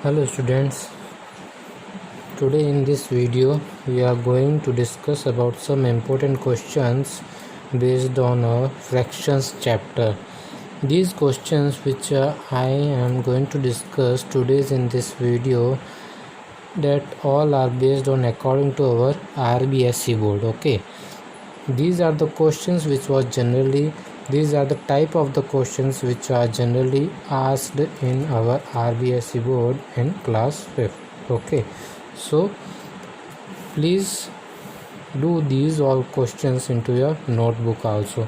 Hello students, today in this video we are going to discuss about some important questions based on our fractions chapter. These questions which I am going to discuss today in this video, that all are based on according to our RBSE board. Okay, these are the questions which was generally, these are the type of the questions which are generally asked in our RBSE board in class 5th. Okay, so please do these all questions into your notebook also.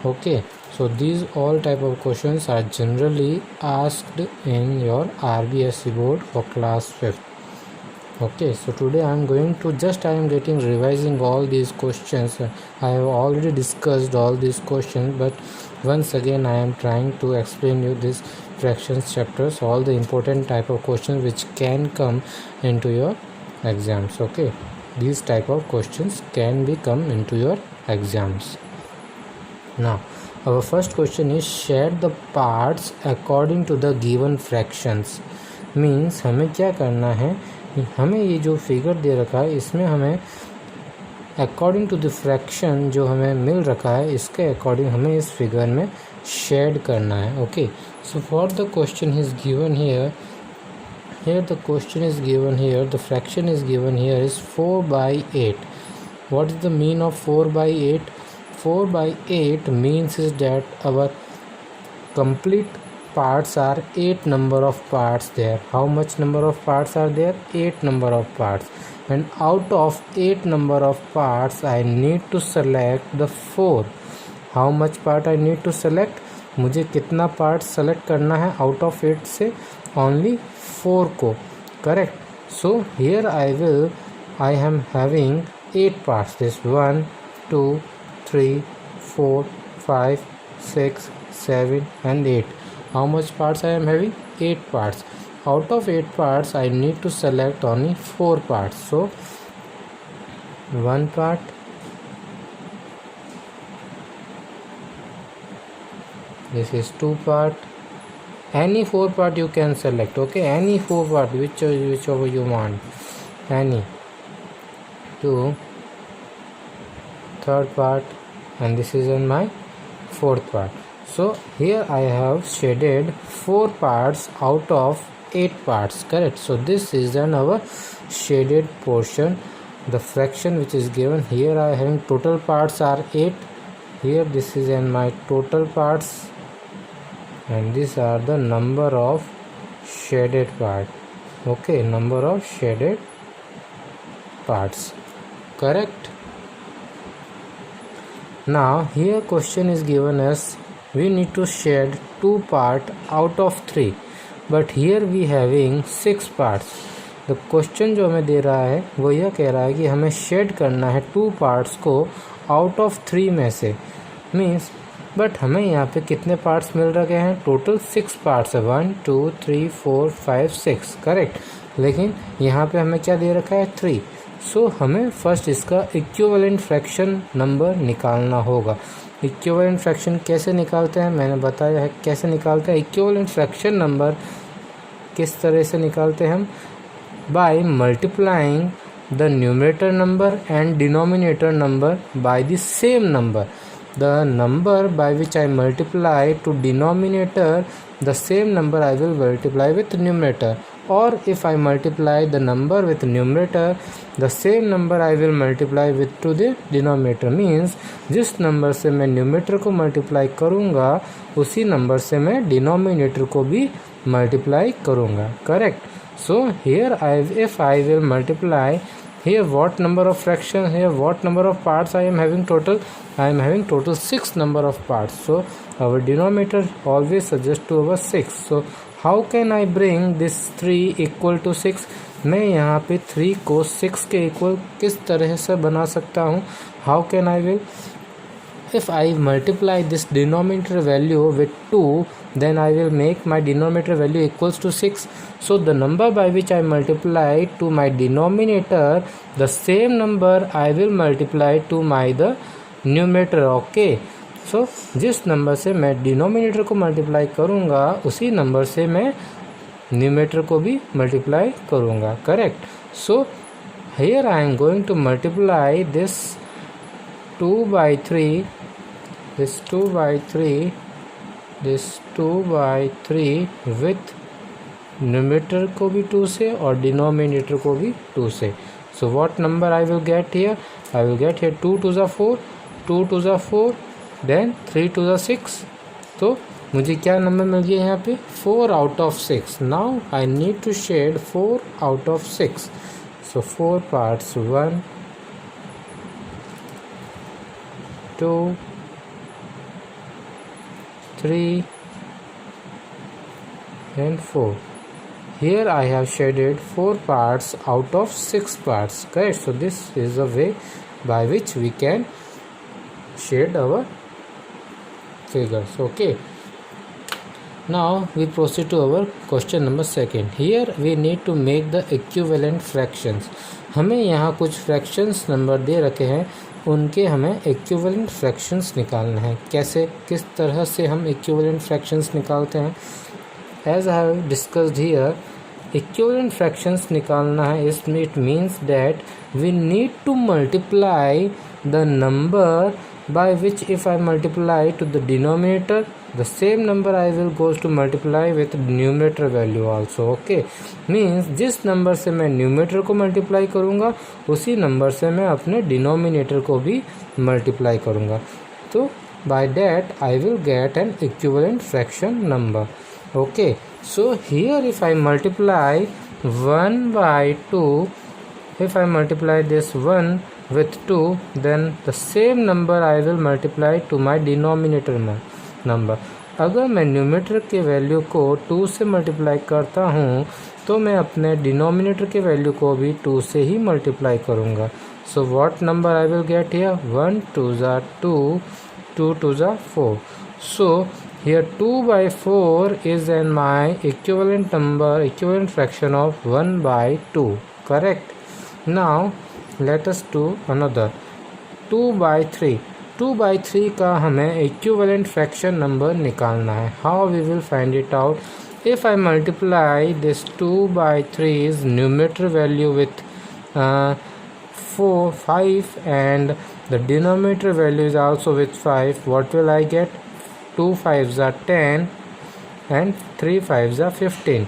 Okay, so these all type of questions are generally asked in your RBSE board for class 5th. Okay, so today I am going to I am getting revising all these questions. I have already discussed all these questions, but once again I am trying to explain you this fractions chapters, all the important type of questions which can come into your exams. Okay, these type of questions can be come into your exams. Now our first question is, shade the parts according to the given fractions. Means हमें क्या करना है, हमें ये जो figure दे रखा है इसमें हमें अकॉर्डिंग टू द फ्रैक्शन जो हमें मिल रखा है इसके अकॉर्डिंग हमें इस फिगर में शेड करना है. Okay, so for the question is given here, the question is given here, the fraction is given here is 4/8. What is the mean of 4/8? 4/8 means is that our complete parts are 8 number of parts there. How much number of parts are there? 8 number of parts, and out of 8 number of parts I need to select the 4. How much part I need to select? मुझे कितना part select करना है out of 8 से? Only 4 को. Correct. So here I am having 8 parts. This 1 2 3 4 5 6 7 and 8. How much parts I am having? 8 parts. Out of 8 parts I need to select only 4 parts. So 1 part, this is 2 part, any 4 part you can select. Okay, any 4 part, whichever you want, any. 2, third part, and this is in my 4th part. So here I have shaded 4 parts out of 8 parts. Correct. So this is then our shaded portion. The fraction which is given here, I having total parts are 8. Here this is in my total parts, and these are the number of shaded part. Okay, number of shaded parts. Correct. Now here question is given as we need to shade 2 part out of 3, but here we having 6 parts. The question जो हमें दे रहा है वो यह कह रहा है कि हमें शेड करना है 2 पार्ट्स को आउट ऑफ 3 में से. मीन्स बट हमें यहाँ पे कितने पार्ट्स मिल रखे हैं? टोटल 6 पार्ट्स है. 1 2 3 4 5 6. करेक्ट. लेकिन यहाँ पे हमें क्या दे रखा है? 3. सो हमें फर्स्ट इसका इक्विवेलेंट फ्रैक्शन नंबर निकालना होगा. इक्विवेलेंट फ्रैक्शन कैसे निकालते हैं मैंने बताया है कैसे निकालते हैं. इक्विवेलेंट फ्रैक्शन नंबर किस तरह से निकालते हैं हम? By multiplying the numerator number and denominator number by the same number. The number by which I multiply two denominator, the same number I will multiply with numerator. Or if I multiply the number with numerator, the same number I will multiply with to the denominator. Means जिस number से मैं numerator को multiply करूँगा उसी number से मैं denominator को भी मल्टीप्लाई करूँगा. Correct. So here if I will multiply here, what number of fractions here, what number of parts I am having total? I am having total 6 number of parts. So our denominator always suggests to our 6. So how can I bring this 3 equal to 6? मैं यहाँ पे 3 को 6 के equal किस तरह से बना सकता हूँ? How can I will? If I multiply this denominator value with 2, then I will make my denominator value equals to 6. So the number by which I multiply to my denominator, the same number I will multiply to my the numerator. Okay. जिस number से मैं denominator को multiply करूँगा उसी number से मैं numerator को भी मल्टीप्लाई करूँगा, correct. So here I am going to multiply this 2/3 with numerator को भी 2 से और डिनोमिनेटर को भी 2 से। So what number I will get here? I will get here 2 2 4, 2 2 4, then 3 2 6। तो मुझे क्या नंबर मिल गया यहाँ पे? 4 out of 6। Now I need to shade 4 out of 6। So 4 parts, 1 2 3 and 4. Here I have shaded 4 parts out of 6 parts, correct? So this is the way by which we can shade our figures, okay? Now we proceed to our question number 2. Here we need to make the equivalent fractions. हमें यहाँ कुछ fractions number दे रखे हैं, उनके हमें equivalent fractions निकालना है। कैसे, किस तरह से हम equivalent fractions निकालते हैं? As I have discussed here, equivalent fractions निकालना है, इसमें it means that we need to multiply the number by which if I multiply to the denominator, the same number I will goes to multiply with numerator value also, okay? Means जिस number से मैं numerator को multiply करूँगा उसी number से मैं अपने denominator को भी मल्टीप्लाई करूँगा। तो by that I will get an equivalent fraction number, okay? So here if I multiply 1/2, if I multiply this 1 with 2, then the same number I will multiply to my denominator number. अगर मैं numerator के value को 2 से multiply करता हूँ तो मैं अपने डिनोमिनेटर के वैल्यू को भी 2 से ही मल्टीप्लाई करूँगा। सो what number I will get here? 1 2 2, 2 2 4. So here 2/4 is in my equivalent number, equivalent fraction of 1/2, correct? Now let us do another 2/3. 2/3 का हमें equivalent fraction number निकालना है। How we will find it out? If I multiply this 2/3's numerator value with 5 and the denominator value is also with 5, what will I get? 2 5s are 10 and 3 5s are 15.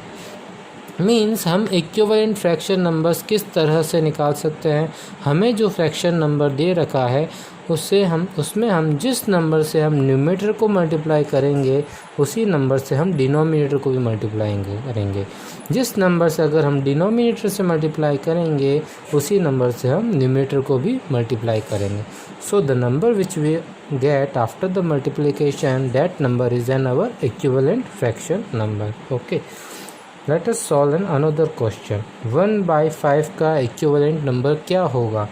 Means हम equivalent fraction numbers किस तरह से निकाल सकते हैं? हमें जो fraction number दे रखा है उसमें हम जिस नंबर से हम न्यूमेटर को मल्टीप्लाई करेंगे उसी नंबर से हम डिनोमिनेटर को भी मल्टीप्लाई करेंगे। जिस नंबर से अगर हम डिनोमिनेटर से मल्टीप्लाई करेंगे उसी नंबर से हम न्यूमेटर को भी मल्टीप्लाई करेंगे। So the number which we get after the multiplication, that number is an our equivalent fraction number, okay. Let us solve an another question. 1/5 का इक्विवेलेंट नंबर क्या होगा?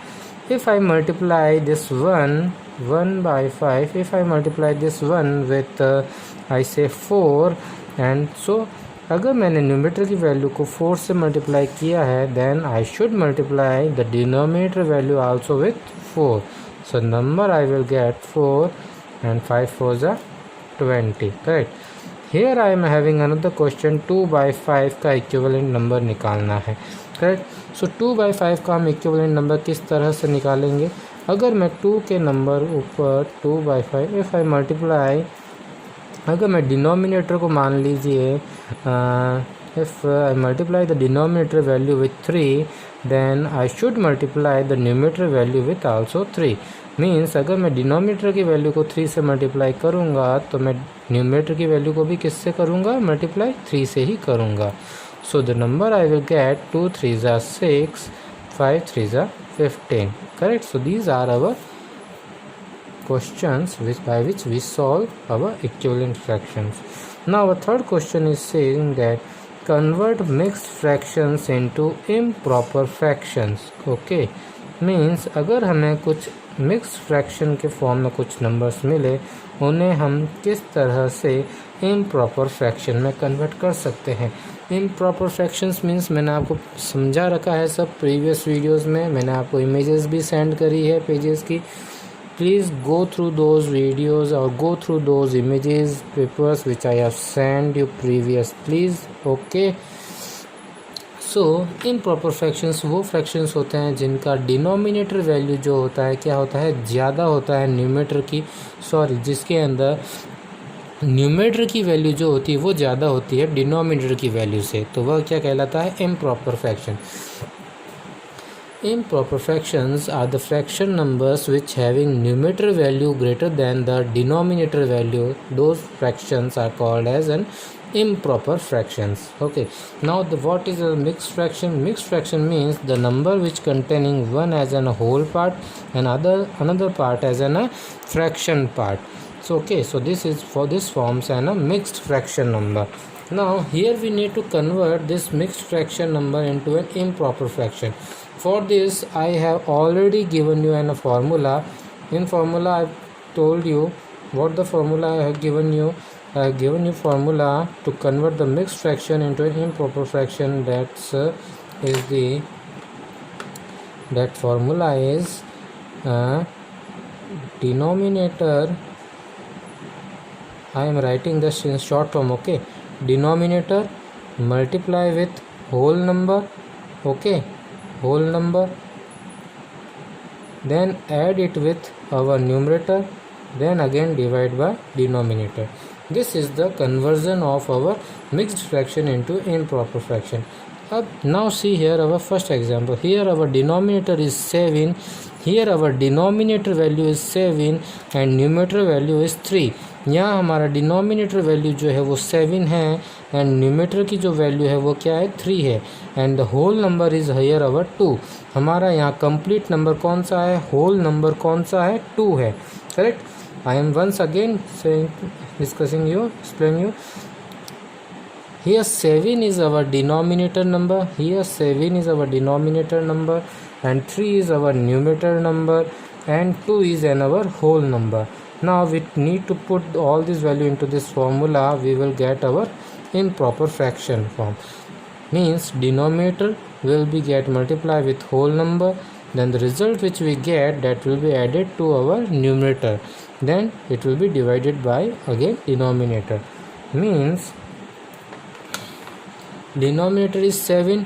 If I multiply this 1/5, if I multiply this 1 with I say 4, and so अगर मैंने numerator की value को 4 से multiply किया है then I should multiply the denominator value also with 4. So number I will get 4 and 5 4s are 20, correct? Here I am having another question, 2/5 का equivalent number निकालना है, करेक्ट? सो 2/5 का हम इक्विवेलेंट नंबर किस तरह से निकालेंगे? अगर मैं 2 के नंबर ऊपर 2/5 इफ़ आई मल्टीप्लाई, अगर मैं डिनोमिनेटर को मान लीजिए if I multiply the denominator value with 3 then I should multiply the numerator value with also 3। Means अगर मैं डिनोमिनेटर की वैल्यू को 3 से मल्टीप्लाई करूँगा तो मैं न्यूमेटर की वैल्यू को भी किससे करूँगा? मल्टीप्लाई 3 से ही करूँगा। So the number I will get 2 3s are 6, 5 3s are 15, correct? So these are our questions by which we solve our equivalent fractions. Now our third question is saying that convert mixed fractions into improper fractions, okay? Means अगर हमें कुछ mixed fraction के form में कुछ numbers मिले उन्हें हम किस तरह से इम्प्रॉपर फ्रैक्शन में कन्वर्ट कर सकते हैं। इम्प्रॉपर फ्रैक्शंस मीन्स मैंने आपको समझा रखा है सब प्रीवियस वीडियोस में, मैंने आपको इमेजेस भी सेंड करी है पेजेस की। Please go through those videos और go through those images papers which I have send you previous, please, okay. So improper fractions वो फ्रैक्शंस होते हैं जिनका डिनोमिनेटर वैल्यू जो होता है क्या होता है, ज़्यादा होता है न्यूमरेटर की, जिसके अंदर न्यूमरेटर की वैल्यू जो होती है वो ज़्यादा होती है डिनोमिनेटर की वैल्यू से, तो वह क्या कहलाता है, improper fraction. Improper fractions are the fraction numbers which having numerator value greater than the denominator value. Those fractions are called as an improper fractions. Okay, now what is a mixed fraction? Mixed fraction means the number which containing one as a whole part and another part as a fraction part. So okay, so this forms a mixed fraction number. Now here we need to convert this mixed fraction number into an improper fraction. For this I have already given you a formula. In formula I have told you what the formula I have given you. I have given you formula to convert the mixed fraction into an improper fraction. That formula is denominator. I am writing this in short form. Okay, denominator multiply with whole number. Okay, whole number, then add it with our numerator, then again divide by denominator. This is the conversion of our mixed fraction into improper fraction. Now see here our first example. Here our denominator is 7. Here our denominator value is 7 and numerator value is 3. यहाँ हमारा denominator value जो है वो 7 है and numerator की जो value है वो क्या है, 3 है and the whole number is here our 2. हमारा यहाँ कंप्लीट नंबर कौन सा है, होल नंबर कौन सा है, 2 है. Correct. I am once again discussing you, explain you. Here 7 is our denominator number, here 7 is our denominator number and 3 is our numerator number and 2 is our whole number. Now we need to put all this value into this formula. We will get our improper fraction form. Means denominator will be get multiplied with whole number, then the result which we get that will be added to our numerator, then it will be divided by again denominator. Means denominator is 7,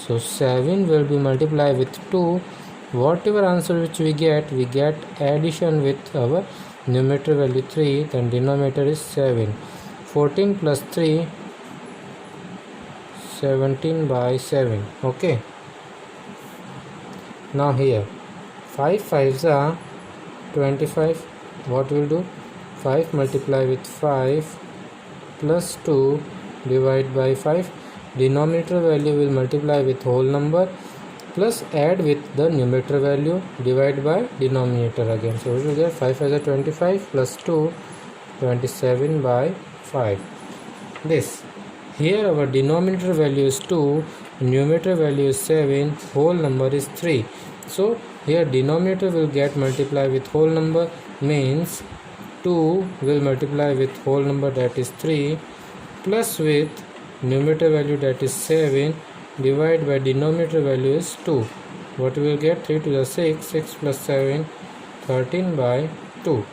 so 7 will be multiplied with 2. Whatever answer which we get addition with our numerator value 3, then denominator is 7. 14 plus 3, 17 by 7. Okay, now here 5 5s are 25. What will do, 5 multiply with 5 plus 2 divide by 5. Denominator value will multiply with whole number plus add with the numerator value, divide by denominator again. So we will get 5 as a 25 plus 2, 27 by 5. This here our denominator value is 2, numerator value is 7, whole number is 3. So here denominator will get multiplied with whole number, means 2 will multiply with whole number, that is 3, plus with numerator value, that is 7, divide by denominator value is 2. What we will get, 3 to the 6, 6 plus 7, 13 by 2.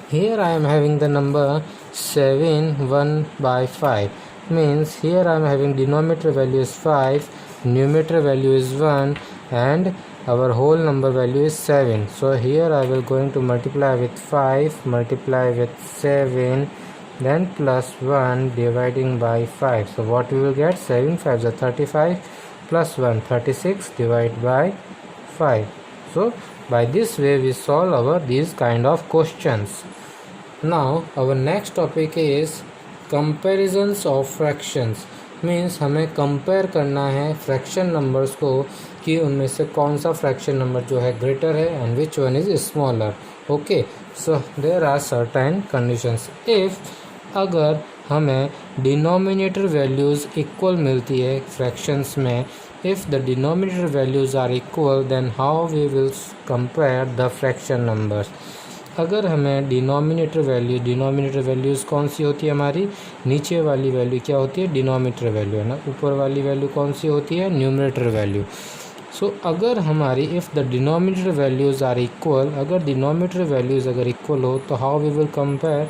Here I am having the number 7 1 by 5. Means here I am having denominator value is 5, numerator value is 1 and our whole number value is 7. So here I will going to multiply with 5, multiply with 7, then plus 1 dividing by 5. So what we will get, 7 5s are 35 plus 1 36 divided by 5. So by this way we solve our these kind of questions. Now our next topic is comparisons of fractions. Means हमें compare करना है fraction numbers को कि उनमें से कौन सा fraction number जो है ग्रेटर है and which one is smaller. Okay, so there are certain conditions. If अगर हमें डिनोमिनेटर वैल्यूज़ इक्वल मिलती है फ्रैक्शंस में, if the denominator values are equal then how we will compare the fraction numbers. अगर हमें denominator values कौन सी होती है, हमारी नीचे वाली वैल्यू क्या होती है, डिनोमिनेटर वैल्यू है ना, ऊपर वाली वैल्यू कौन सी होती है, न्यूमरेटर वैल्यू. सो अगर हमारी if the denominator values are equal, अगर डिनोमिनेटर वैल्यूज़ अगर इक्वल हो तो how we will compare.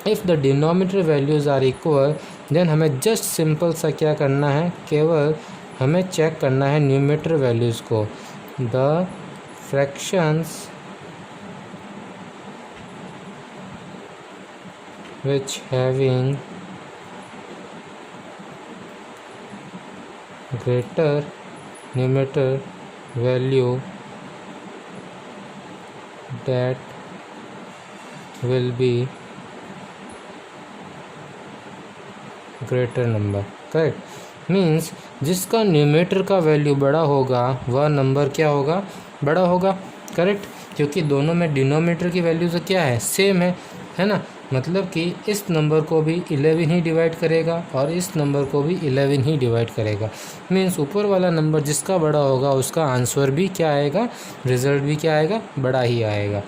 If the denominator values are equal then हमें जस्ट सिंपल सा क्या करना है, केवल हमें चेक करना है न्यूमरेटर वैल्यूज़ को। The fractions which having greater numerator value that will be greater number। Correct, means जिसका न्यूमरेटर का वैल्यू बड़ा होगा वह नंबर क्या होगा, बड़ा होगा। करेक्ट, क्योंकि दोनों में डिनोमिनेटर की वैल्यू तो क्या है, सेम है ना। मतलब कि इस नंबर को भी 11 ही डिवाइड करेगा और इस नंबर को भी 11 ही डिवाइड करेगा। मीन्स ऊपर वाला नंबर जिसका बड़ा होगा उसका आंसर भी क्या आएगा, रिजल्ट भी क्या आएगा, बड़ा ही आएगा।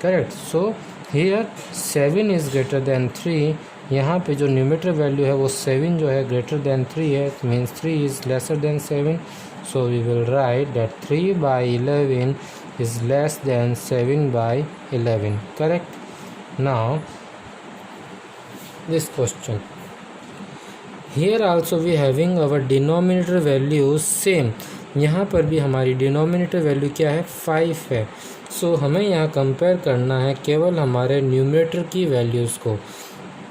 Correct, so here 7 is greater than 3। यहाँ पे जो न्यूमरेटर वैल्यू है वो 7 जो है ग्रेटर देन 3 है, means 3 is lesser than 7। So we will write that 3/11 is less than 7/11। Correct. Now this question, here also we having our denominator values same। यहाँ पर भी हमारी डिनोमिनेटर वैल्यू क्या है, 5 है। सो हमें यहाँ कंपेयर करना है केवल हमारे न्यूमरेटर की वैल्यूज़ को।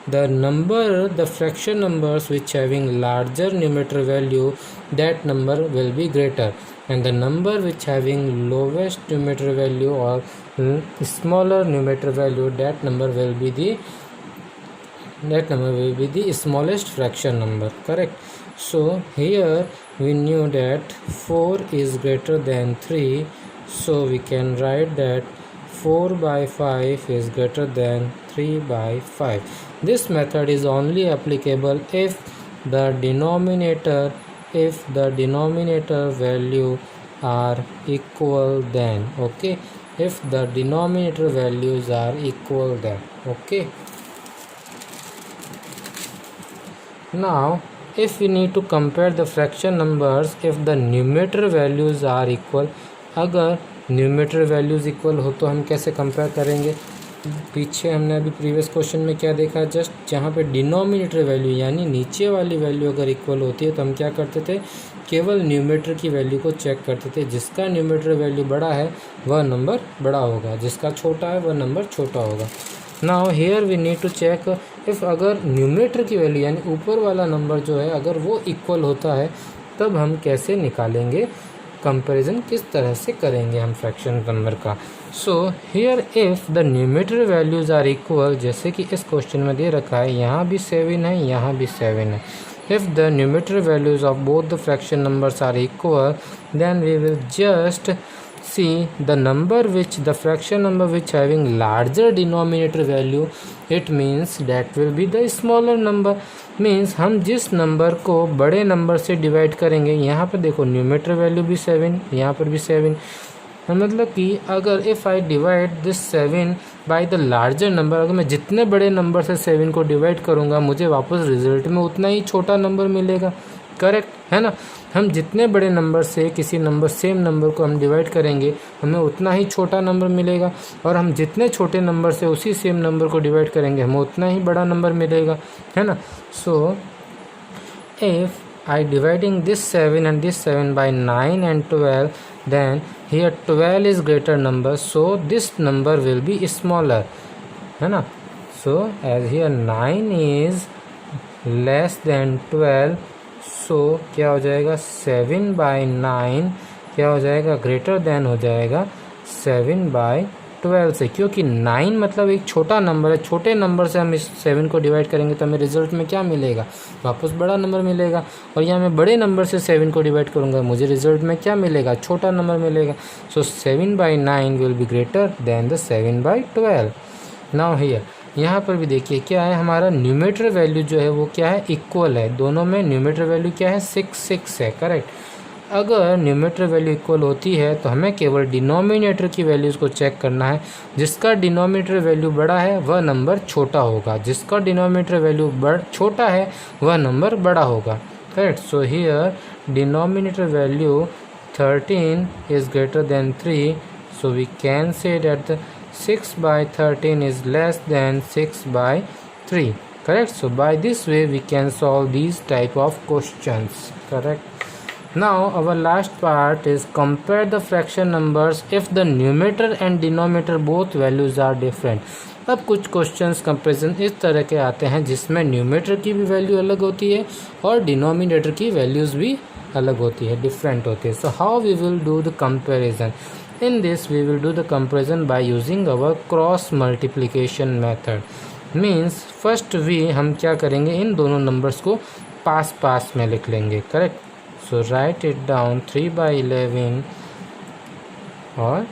The number, the fraction numbers which having larger numerator value, that number will be greater, and the number which having lowest numerator value और smaller numerator value, that number will be the smallest fraction number। Correct। So here we knew that 4 is greater than 3, so we can write that 4/5 is greater than 3/5। This method is only applicable if the denominator value are equal then, okay, if the denominator values are equal then, okay। Now if we need to compare the fraction numbers, if the numerator values are equal, अगर numerator values equal हो तो हम कैसे compare करेंगे। पीछे हमने अभी previous question में क्या देखा, जस्ट जहाँ पे डिनोमिनेटर वैल्यू यानी नीचे वाली वैल्यू अगर इक्वल होती है तो हम क्या करते थे, केवल न्यूमरेटर की वैल्यू को चेक करते थे। जिसका न्यूमरेटर वैल्यू बड़ा है वह नंबर बड़ा होगा, जिसका छोटा है वह नंबर छोटा होगा। Now here we need to check if अगर न्यूमरेटर की वैल्यू यानी ऊपर वाला नंबर जो है अगर वो इक्वल होता है तब हम कैसे निकालेंगे, कंपैरिजन किस तरह से करेंगे हम फ्रैक्शन नंबर का। So here if the numerator values are equal, जैसे कि इस क्वेश्चन में दे रखा है यहाँ भी 7 है यहाँ भी 7 है। If the numerator values of both the fraction numbers are equal then we will just see the number which the fraction number which having larger denominator value, it means that will be the smaller number। Means हम जिस number को बड़े number से divide करेंगे, यहाँ पर देखो numerator value भी 7, यहाँ पर भी 7, मतलब कि अगर if I divide this 7 by the larger number, अगर मैं जितने बड़े नंबर से 7 को डिवाइड करूँगा मुझे वापस रिजल्ट में उतना ही छोटा नंबर मिलेगा। करेक्ट है ना। हम जितने बड़े नंबर से किसी नंबर सेम नंबर को हम डिवाइड करेंगे हमें उतना ही छोटा नंबर मिलेगा, और हम जितने छोटे नंबर से उसी सेम नंबर को डिवाइड करेंगे हमें उतना ही बड़ा नंबर मिलेगा, है ना। So if I dividing this 7 and this 7 by 9 and 12, then here 12 is greater number, so this number will be smaller, है ना। so as here 9 is less than 12, सो क्या हो जाएगा 7/9 क्या हो जाएगा, ग्रेटर देन हो जाएगा 7/12 से, क्योंकि 9 मतलब एक छोटा नंबर है। छोटे नंबर से हम इस 7 को डिवाइड करेंगे तो हमें रिजल्ट में क्या मिलेगा, वापस बड़ा नंबर मिलेगा। और यहाँ मैं बड़े नंबर से 7 को डिवाइड करूँगा मुझे रिजल्ट में क्या मिलेगा, छोटा नंबर मिलेगा। सो 7/9 will be greater than the 7/12। Now here यहाँ पर भी देखिए क्या है, हमारा न्यूमरेटर वैल्यू जो है वो क्या है, इक्वल है। दोनों में न्यूमरेटर वैल्यू क्या है, 6 है। करेक्ट। अगर न्यूमरेटर वैल्यू इक्वल होती है तो हमें केवल डिनोमिनेटर की वैल्यूज़ को चेक करना है। जिसका डिनोमिनेटर वैल्यू बड़ा है वह नंबर छोटा होगा, जिसका डिनोमिनेटर वैल्यू छोटा है वह नंबर बड़ा होगा। Correct. So here denominator value 13 is greater than 3, so we can say that 6/13 is less than 6/3। correct. So by this way we can solve these type of questions, correct. Now our last part is compare the fraction numbers if the numerator and denominator both values are different. अब कुछ questions comparison इस तरह के आते हैं जिसमें numerator की भी वैल्यू अलग होती है और डिनोमिनेटर की वैल्यूज़ भी अलग होती है, डिफरेंट होती है. So how we will do the comparison? In this we will do the comparison by using our cross multiplication method. Means first हम क्या करेंगे, इन दोनों नंबर्स को पास पास में लिख लेंगे, correct. So right it down 3/11 और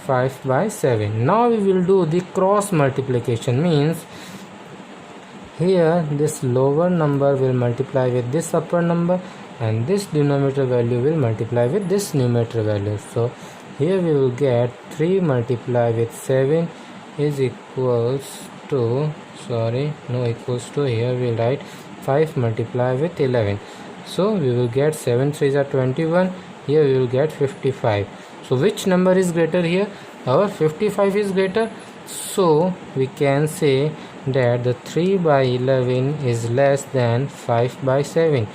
5/7. Now we will do the cross multiplication. Means here this lower number will multiply with this upper number and this denominator value will multiply with this numerator value. So here we will get 3 multiply with 7 is equals to, equals to, here we will write 5 multiply with 11. So we will get 7 3s are 21. Here we will get 55. So which number is greater here? Our 55 is greater. So we can say that the 3/11 is less than 5/7.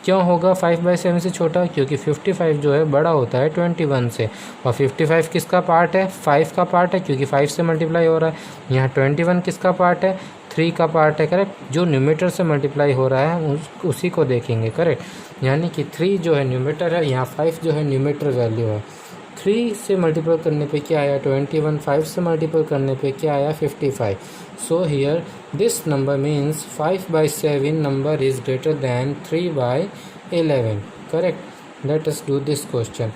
क्यों होगा 5/7 से छोटा? क्योंकि 55 जो है बड़ा होता है 21 से, और 55 किसका पार्ट है? 5 का पार्ट है, क्योंकि 5 से मल्टीप्लाई हो रहा है. यहाँ 21 किसका पार्ट है? 3 का पार्ट है, करेक्ट. जो न्यूमरेटर से मल्टीप्लाई हो रहा है उसी को देखेंगे, करेक्ट. यानी कि 3 जो है न्यूमरेटर है, यहाँ 5 जो है न्यूमरेटर वैल्यू है. 3 से मल्टीपल करने पे क्या आया? 21. 5 से मल्टीपल करने पे क्या आया? 55. So here this number means 5/7 number is greater than 3/11, correct. Let us do this question.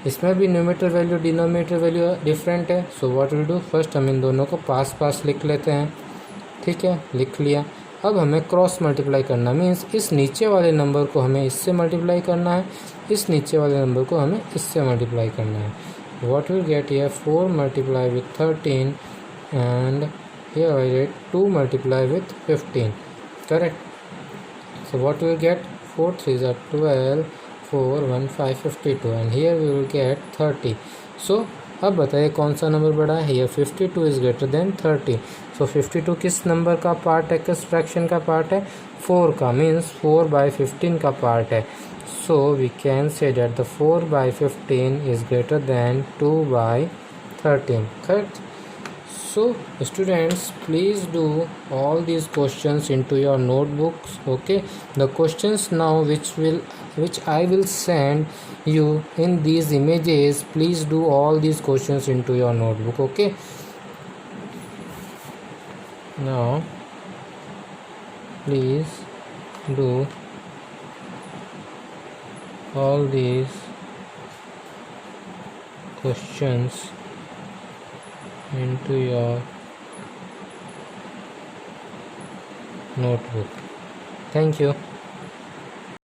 इसमें भी numerator value denominator value different है. So what will do, first हम इन दोनों को पास पास लिख लेते हैं, ठीक है. लिख लिया. अब हमें क्रॉस मल्टीप्लाई करना, मीन्स इस नीचे वाले नंबर को हमें इससे मल्टीप्लाई करना है, इस नीचे वाले नंबर को हमें इससे मल्टीप्लाई करना है. What will get here 4 multiply with 13 and here I get 2 multiply with 15, correct. So what will get 4 3s are 12, 4 1 5 52 and here we will get 30. So अब बताइए कौन सा नंबर बड़ा है? Here 52 is greater than 30. So 52 किस number का part है, किस फ्रैक्शन का पार्ट है? 4 का, मीन्स 4/15 का पार्ट है. So we can say that the 4/15 is greater than 2/13, correct. So students, please do all these questions into your notebooks, okay. The questions now which I will send you in these images, please do all these questions into your notebook, okay. Now please do all these questions into your notebook. Thank you.